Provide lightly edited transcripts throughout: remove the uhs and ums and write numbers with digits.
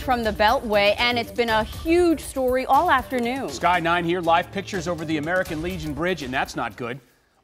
from the Beltway, and it's been a huge story all afternoon. Sky 9 here, live pictures over the American Legion Bridge, and that's not good.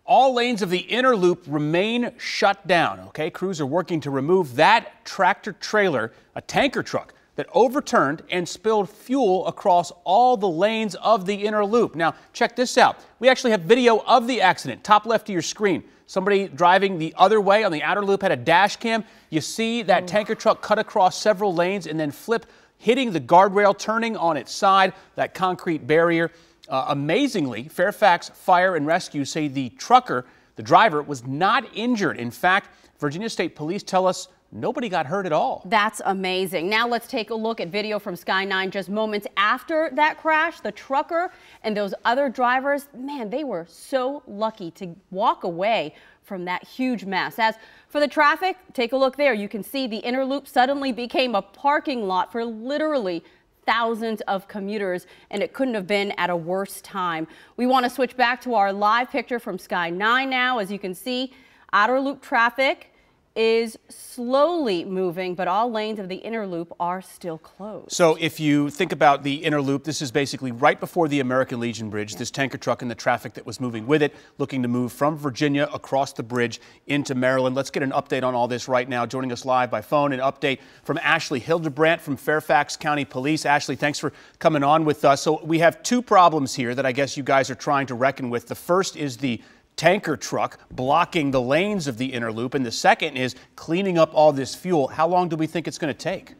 All lanes of the inner loop remain shut down. Okay, crews are working to remove that tractor trailer, a tanker truck, that overturned and spilled fuel across all the lanes of the inner loop. Now, check this out. We actually have video of the accident, top left of your screen. Somebody driving the other way on the outer loop had a dash cam. You see that tanker truck cut across several lanes and then flip, hitting the guardrail, turning on its side, that concrete barrier. Amazingly, Fairfax Fire and Rescue say the trucker, the driver, was not injured. In fact, Virginia State Police tell us nobody got hurt at all. That's amazing. Now let's take a look at video from Sky 9 just moments after that crash. The trucker and those other drivers, man, they were so lucky to walk away from that huge mess. As for the traffic, take a look there. You can see the inner loop suddenly became a parking lot for literally thousands of commuters, and it couldn't have been at a worse time. We want to switch back to our live picture from Sky 9 now. As you can see, outer loop traffic is slowly moving, but all lanes of the inner loop are still closed. So if you think about the inner loop, this is basically right before the American Legion Bridge. This tanker truck and the traffic that was moving with it, looking to move from Virginia across the bridge into Maryland. Let's get an update on all this right now. Joining us live by phone, an update from Ashley Hildebrandt from Fairfax County Police. Ashley, thanks for coming on with us. So we have two problems here that I guess you guys are trying to reckon with. The first is the tanker truck blocking the lanes of the inner loop, and the second is cleaning up all this fuel. How long do we think it's going to take?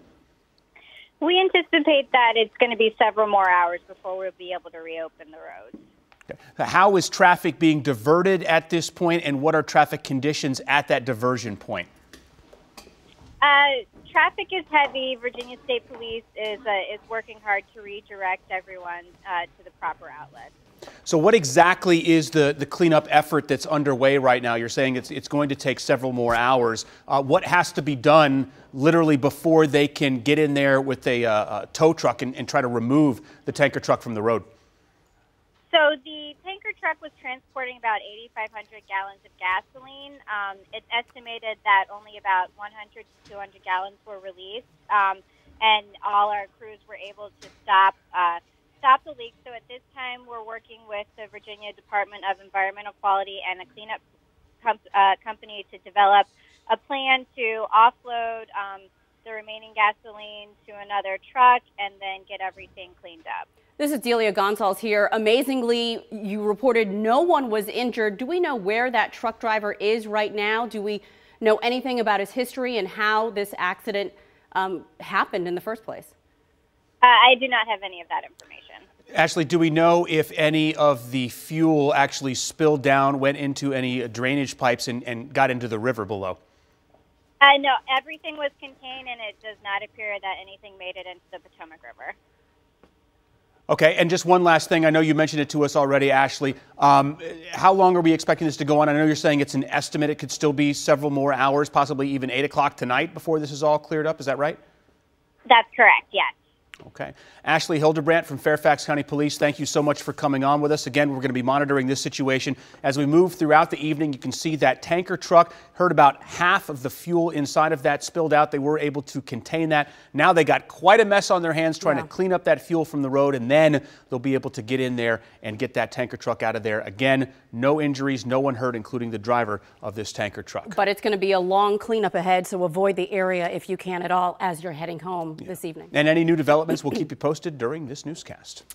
We anticipate that it's going to be several more hours before we'll be able to reopen the roads. Okay. How is traffic being diverted at this point, and what are traffic conditions at that diversion point? Traffic is heavy. Virginia State Police is working hard to redirect everyone to the proper outlets. So what exactly is the cleanup effort that's underway right now? You're saying it's going to take several more hours. What has to be done literally before they can get in there with a tow truck and try to remove the tanker truck from the road? So the tanker truck was transporting about 8,500 gallons of gasoline. It's estimated that only about 100 to 200 gallons were released, and all our crews were able to stop the leak. So at this time, we're working with the Virginia Department of Environmental Quality and a cleanup company to develop a plan to offload the remaining gasoline to another truck and then get everything cleaned up. This is Delia Gonzalez here. Amazingly, you reported no one was injured. Do we know where that truck driver is right now? Do we know anything about his history and how this accident happened in the first place? I do not have any of that information. Ashley, do we know if any of the fuel actually spilled down, went into any drainage pipes and got into the river below? No, everything was contained, and it does not appear that anything made it into the Potomac River. Okay, and just one last thing. I know you mentioned it to us already, Ashley. How long are we expecting this to go on? I know you're saying it's an estimate. It could still be several more hours, possibly even 8 o'clock tonight before this is all cleared up. Is that right? That's correct, yes. Okay. Ashley Hildebrandt from Fairfax County Police, thank you so much for coming on with us. Again, we're going to be monitoring this situation as we move throughout the evening. You can see that tanker truck, heard about half of the fuel inside of that spilled out. They were able to contain that. Now they got quite a mess on their hands trying to clean up that fuel from the road, and then they'll be able to get in there and get that tanker truck out of there. Again, no injuries, no one hurt, including the driver of this tanker truck. But it's going to be a long cleanup ahead, so avoid the area if you can at all as you're heading home this evening. And any new developments, we'll keep you posted during this newscast.